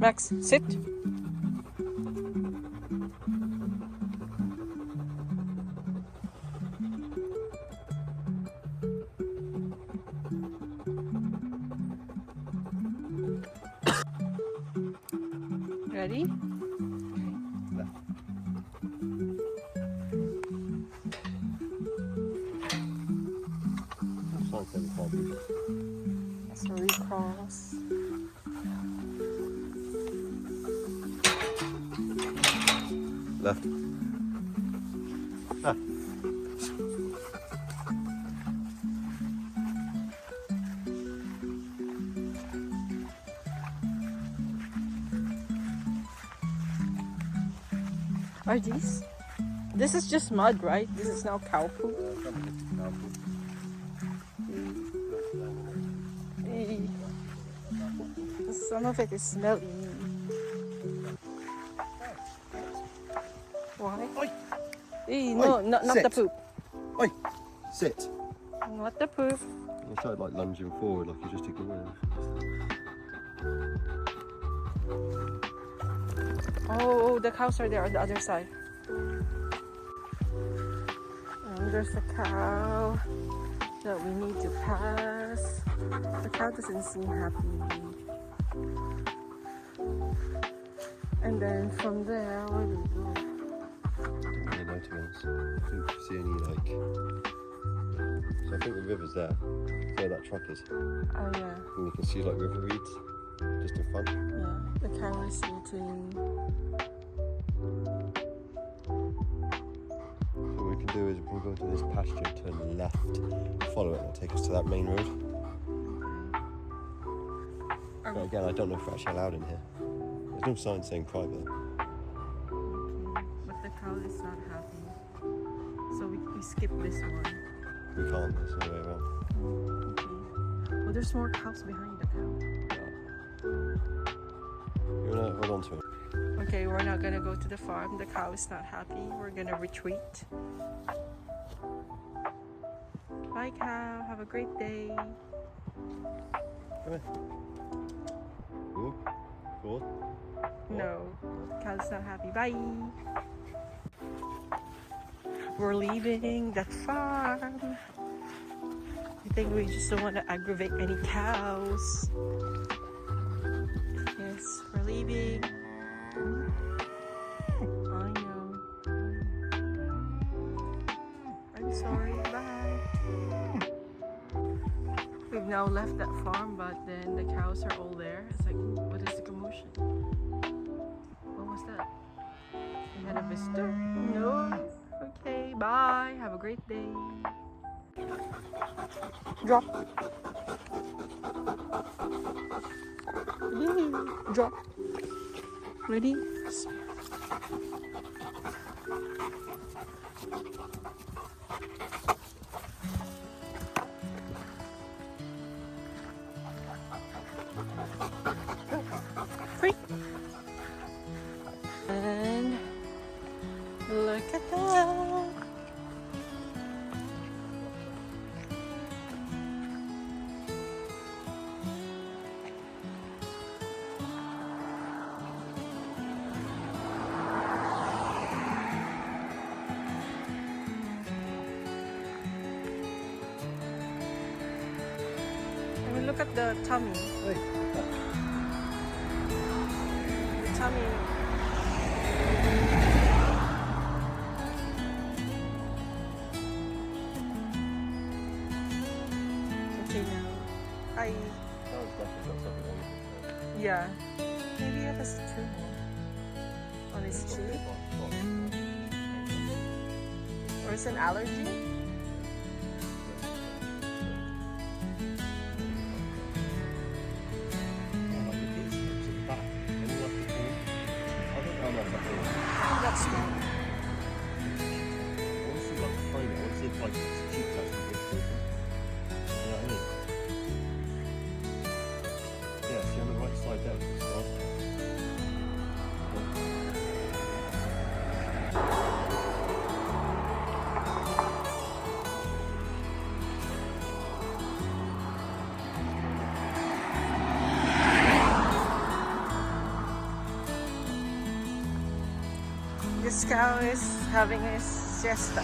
Max, sit. Ready? That's a recross. Left. Ah. Are these? This is just mud, right? This is now cow poop. Eee. Some of it is smelly. Why? Oi. Eee, no, Oi, not the sit. poop. Oi, sit. Not the poop. I tried like lunging forward, like you just ignored it. Oh, the cows are there on the other side. And there's a cow that we need to pass. The cow doesn't seem happy. And then from there, where do we go? I don't really know, to be honest. I think you see any like. So I think the river's there. That's where that truck is. Oh yeah, And you can see like river reeds just in front. yeah. The cow is eating. So what we can do is we'll go to this pasture, turn left, follow it, and it'll take us to that main road. But again, I don't know if we're actually allowed in here. There's no sign saying private. But the cow is not happy. So we skip this one. We can't, there's no way around. Okay. Well, there's more cows behind the cow. You wanna hold on to it? Okay, we're not gonna go to the farm. The cow is not happy. We're gonna retreat. Bye, cow. Have a great day. Come here. Ooh, forward. No, cow's not happy. Bye. We're leaving that farm. I think we just don't want to aggravate any cows. Yes, we're leaving. I know. I'm sorry. Bye. We've now left that farm, but then the cows are all there. It's like, ooh, what is the commotion? What was that? We had a visitor? No. Okay, bye. Have a great day. Drop. Drop. Ready? Free. And look at that. I mean, look at the tummy. Hey. The tummy. Okay now. Hi. Oh, it's definitely got something on it. Yeah. Maybe it has a tumor on his cheek. Or it's an allergy? I think that's small. Yeah, see on the right side there, it's the stars. This cow is having a siesta.